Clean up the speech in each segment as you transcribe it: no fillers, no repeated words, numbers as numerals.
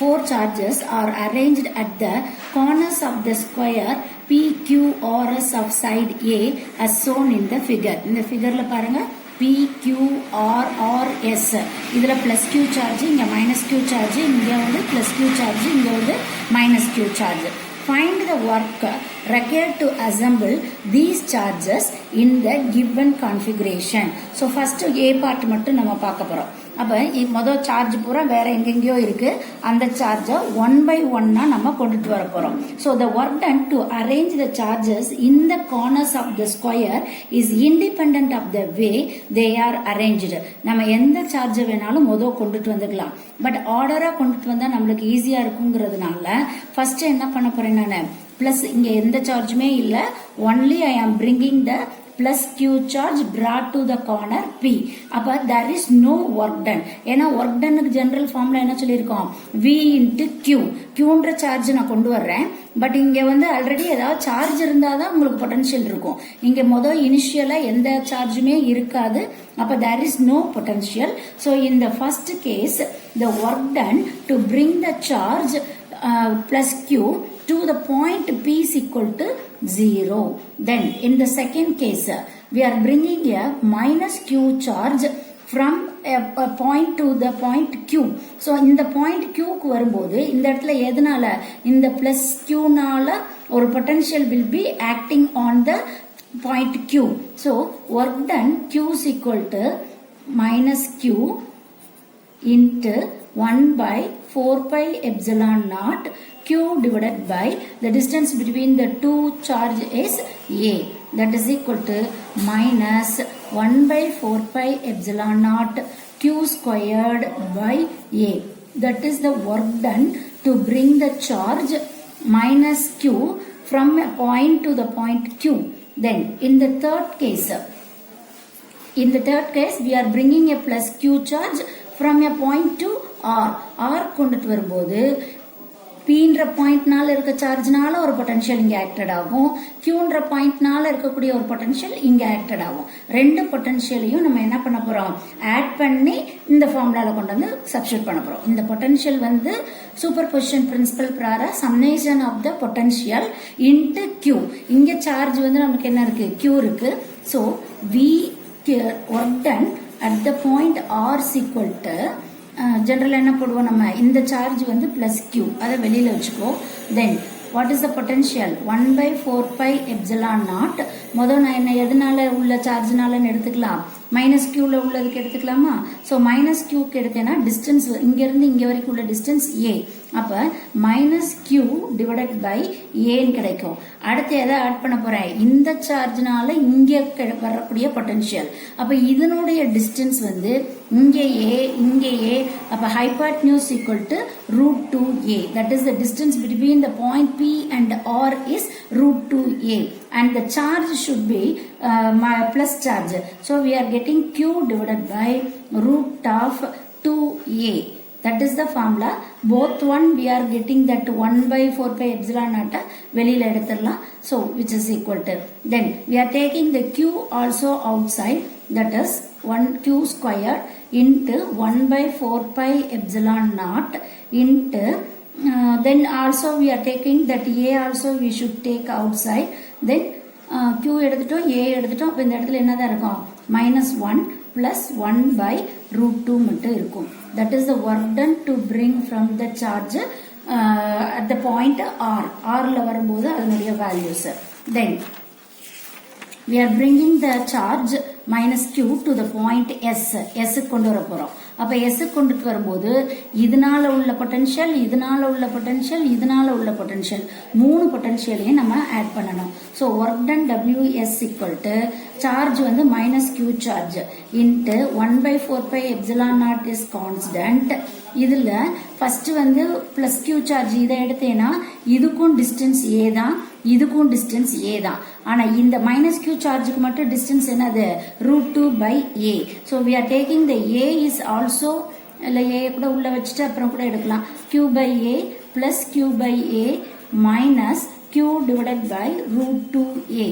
four charges are arranged at the corners of the square PQRS of side A as shown in the figure. இந்த figureல பாருங்க PQRRS இதுல plus Q charge இங்க minus Q charge இங்க வந்து plus Q charge இங்க வந்து minus Q charge. Find the work required to assemble these charges in the given configuration. So first A part மட்டும் நம்ம பார்க்க போறோம். அப்ப முதல் சார்ஜ் பூரா வேற எங்கெங்கயோ இருக்கு, அந்த சார்ஜை 1 by 1 நம்ம கொண்டுட்டு வர போறோம். So the work done to arrange the charges in the corners of the square is independent of the way they are arranged. நம்ம எந்த சார்ஜ் வேணாலும் முதல் கொண்டுட்டு வந்துக்கலாம், பட் ஆர்டரா கொண்டுட்டு வந்தா நம்மளுக்கு ஈஸியா இருக்குங்கிறதுனால ஃபர்ஸ்ட் என்ன பண்ண போறேன் நான், பிளஸ் இங்க எந்த சார்ஜுமே இல்ல, only I am bringing the plus Q charge brought to the corner P. அப்ப there is no work done. ஏன்னா work done ஜெனரல் ஃபார்ம்ல என்ன சொல்லியிருக்கோம், V into Q. Qன்ற சார்ஜ் நான் கொண்டு வர்றேன், பட் இங்க வந்து ஆல்ரெடி ஏதாவது சார்ஜ் இருந்தாதான் உங்களுக்கு பொட்டன்ஷியல் இருக்கும். இங்க முதல் இனிஷியலா எந்த சார்ஜுமே இருக்காது, அப்ப there is no potential. So in the first case the work done to bring the charge plus Q to the point P is equal to 0. Then in the second case we are bringing a minus Q charge from a point to the point Q. So இந்த point Q க்கு வரும்போது இந்த இடத்துல எதனால, இந்த plus Q நால ஒரு potential will be acting on the point Q. So work done Q is equal to minus Q into 1 by 4 pi epsilon naught Q divided by the distance between the two charge is A, that is equal to minus 1 by 4 pi epsilon naught Q squared by A. That is the work done to bring the charge minus Q from a point to the point Q. Then in the third case we are bringing a plus Q charge from a point to R கொண்டுட்டு வரும்போது Pன்ற பாயிண்ட்னால இருக்க சார்ஜ்னால ஒரு potential இங்க acted ஆகும், Qன்ற பாயிண்ட்னால இருக்கக்கூடிய ஒரு potential இங்க acted ஆகும். ரெண்டு பொட்டன்ஷியலையும் நம்ம என்ன பண்ண போறோம், ஆட் பண்ணி இந்த ஃபார்முலால கொண்டு வந்து சப்ஸ்டிட்யூட் பண்ண போறோம். இந்த பொட்டன்ஷியல் வந்து சூப்பர் பொசிஷன் பிரின்சிபல் பிரகாரம் summation of the potential into Q. இங்க சார்ஜ் வந்து நமக்கு என்ன இருக்கு, Q இருக்கு. So V work done at the point R is equal to general என்ன போடுவோம், நம்ம இந்த சார்ஜ் வந்து பிளஸ் Q, அதை வெளியில வச்சுக்கோ. Then what is the potential 1 by 4 pi epsilon naught. முதல் நான் என்ன எதனால உள்ள சார்ஜ்னால எடுத்துக்கலாம், மைனஸ் Qல உள்ளதுக்கு எடுத்துக்கலாமா. ஸோ மைனஸ் Qக்கு எடுத்தேன்னா டிஸ்டன்ஸ் இங்க இருந்து இங்க வரைக்கும் உள்ள டிஸ்டன்ஸ் A, அப்ப மைனஸ் Q டிவைடட் பை ஏன்னு கிடைக்கும். அடுத்து எதை ஆட் பண்ண போறேன், இந்த சார்ஜ்னால இங்க வரக்கூடிய பொட்டன்ஷியல், அப்ப இதனுடைய டிஸ்டன்ஸ் வந்து இங்க A இங்க A, அப்ப hypotenuse equal to root 2A. That is the distance between the point P and R is root 2A, and the charge should be plus charge. So we are getting Q divided by root of 2A. That is the formula. Both one we are getting that 1 by 4 pi epsilon naught வெளியில எடுத்துடலாம். So which is equal to, then we are taking the Q also outside, that is 1 Q squared into 1 by 4 pi epsilon naught into then also we are taking that A also we should take outside. Then Q எடுத்துட்டோம், A எடுத்துட்டோம். அப்ப இந்த இடத்துல என்னதான் இருக்கும், minus 1 plus 1 by root 2 மட்டும் இருக்கும். That is the work done to bring from the charge at the point R. Rல வரும்போது அதனுடைய values. Then we are bringing the charge minus Q to the point S. S கொண்டு வர போறோம். அப்ப S கொண்டுட்டு வரும்போது இதனால உள்ள பொட்டன்ஷியல், இதனால உள்ள பொட்டன்ஷியல், இதனால உள்ள பொட்டன்ஷியல், மூணு பொட்டன்ஷியலையும் நம்ம ஆட் பண்ணணும். So work done WS equal to charge வந்து minus Q charge into 1 by 4 pi epsilon naught is constant. இதுல ஃபர்ஸ்ட் வந்து பிளஸ் Q சார்ஜ் இதை எடுத்தேன்னா இதுக்கும் டிஸ்டன்ஸ் A தான், இதுக்கும் டிஸ்டன்ஸ் A தான். ஆனா இந்த மைனஸ் Q சார்ஜுக்கு மட்டும் டிஸ்டன்ஸ் என்னது, root 2 by A. So we are taking the A is also, இல்ல A கூட உள்ள வச்சுட்டு அப்புறம் கூட எடுக்கலாம், Q by A plus Q by A minus Q divided by root 2A.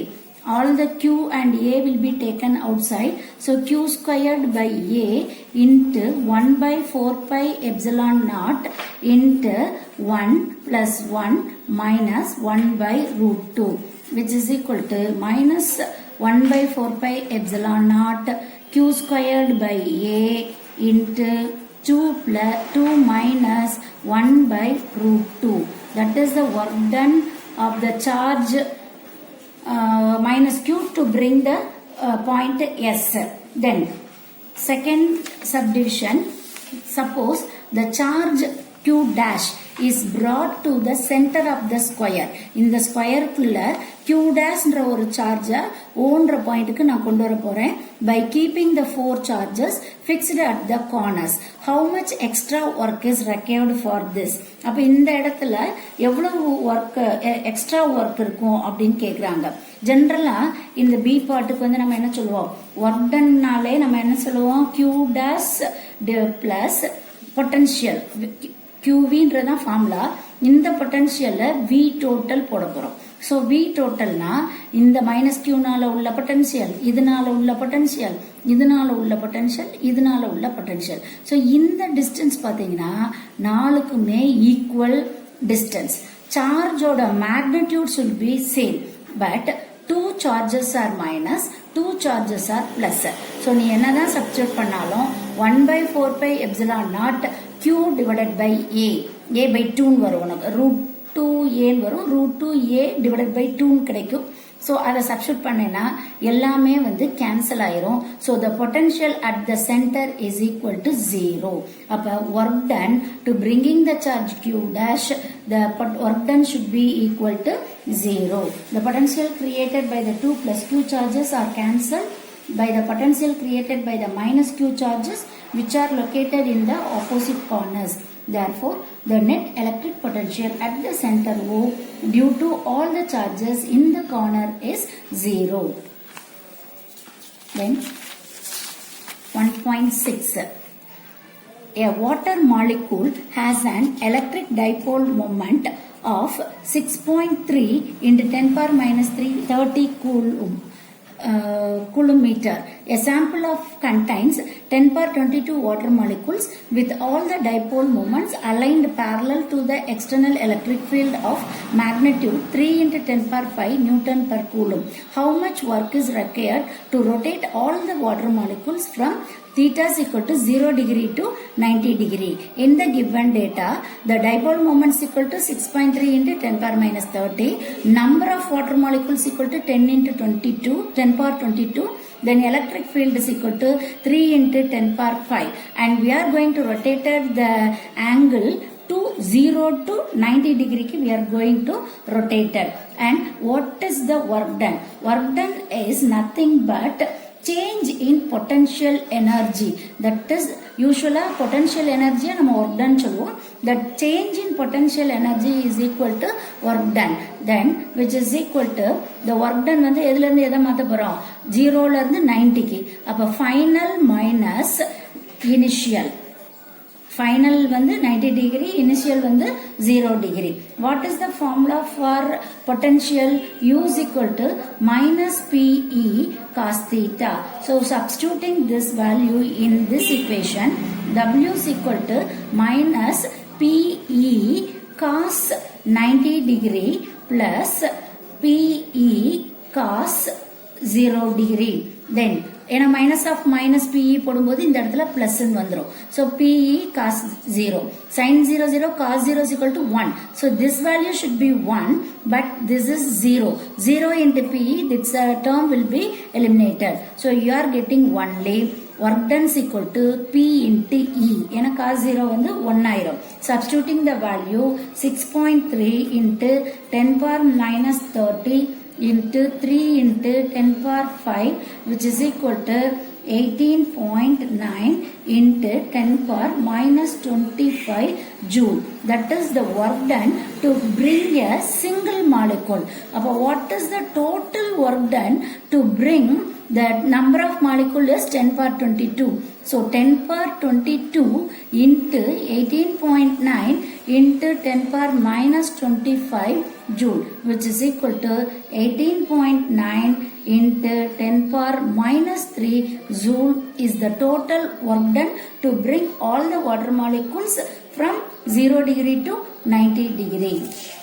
All the Q and A will be taken outside. So Q squared by A into 1 by 4 pi epsilon naught into 1 plus 1 minus 1 by root 2, which is equal to minus 1 by 4 pi epsilon naught q squared by a into 2 minus 1 by root 2. That is the work done of the charge minus q to bring the point S. Then second subdivision, suppose the charge q dash is brought to the center of the square. In the square குள்ள q dash என்ற ஒரு சார்ஜ ஓன்ற பாயிண்ட்க்கு நான் கொண்டு வர போறேன். By keeping the four charges fixed at the corners, how much extra work is required for this? அப்ப இந்த இடத்துல எவ்வளவு ஒர்க் எக்ஸ்ட்ரா ஒர்க் இருக்கும் அப்படின்னு கேக்குறாங்க. ஜெனரலா இந்த பி பார்ட்டுக்கு வந்து நம்ம என்ன சொல்லுவோம், ஒர்க் டன்னாலே நம்ம என்ன சொல்லுவோம், q dash பிளஸ் பொட்டன்ஷியல் QVன்றதான் ஃபார்முலா. இந்த பொட்டன்ஷியல்ல V டோட்டல் போட போறோம். சோ V டோட்டல்னா இந்த மைனஸ் Qனால உள்ள பொட்டன்ஷியல், இதனால உள்ள பொட்டன்ஷியல், இதனால உள்ள பொட்டன்ஷியல், இதனால உள்ள பொட்டன்ஷியல். சோ இந்த டிஸ்டன்ஸ் பாத்தீங்கன்னா நாலுக்குமே ஈக்குவல் டிஸ்டன்ஸ். சார்ஜோட magnitude should be same, but two charges are minus, two charges are plus. So நீ என்னதான் சப்ஸ்டிட்யூட் பண்ணாலும் 1 by 4 pi epsilon naught q divided by a by 2 வரும். உனக்கு root 2a வரும், root 2a divided by 2 கிடைக்கும். So அதை substitute பண்ணேன்னா எல்லாமே வந்து கேன்சல் ஆயிரும். So the potential at the center is equal to 0. அப்ப work done to bringing the charge q dash, the work done should be equal to 0. The potential created by the 2 plus q charges are cancelled by the potential created by the minus q charges, which are located in the opposite corners. Therefore, the net electric potential at the center O due to all the charges in the corner is 0. Then 1.6. A water molecule has an electric dipole moment of 6.3 into 10 power minus 30 coulometer. A sample of contains 10 power 22 water molecules with all the dipole moments aligned parallel to the external electric field of magnitude 3 into 10 power 5 Newton per coulomb. How much work is required to rotate all the water molecules from theta is equal to 0 degree to 90 degree. In the given data, the dipole moment is equal to 6.3 into 10 power minus 30. Number of water molecules equal to 10 into 22, 10 power 22. Then electric field is equal to 3 into 10 power 5. And we are going to rotate the angle to 0 to 90 degree. We are going to rotate it. And what is the work done? Work done is nothing but change in potential energy. That is usually potential energy நம்ம work done சொல்லுவோம். That change in potential energy is equal to work done. Then which is equal to the work done வந்து எதுல இருந்து எதை மாத்த போறோம், 0ல இருந்து 90க்கு. அப்ப final minus initial. Final வந்து 90 degree, initial வந்து 0 degree. What is the formula for potential? U is equal to minus PE cos theta. So substituting this value in this equation, W is equal to minus PE cos 90 degree plus PE cos 0 degree. Then ஏன்னா minus of minus pi போடும்போது இந்த இடத்துல plus வந்துடும். So pi cos 0, sin 0 0 cos 0 is equal to 1. So this value should be 1, but this is 0. 0 into PE, this term will be eliminated. So you are getting only work done is equal to P into E. ஏன்னா cos 0 வந்து 1 ஆயிரும். Substituting the value 6.3 into 10 power minus 30 into 3 into 10 power 5, which is equal to 18.9 into 10 power minus 25 joule. That is the work done to bring a single molecule. What is the total work done to bring the number of molecule is 10 power 22. So 10 power 22 into 18.9 into 10 power minus 25 joule, which is equal to 18.9 into 10 power minus 3 joule is the total work done to bring all the water molecules from 0 degree to 90 degree.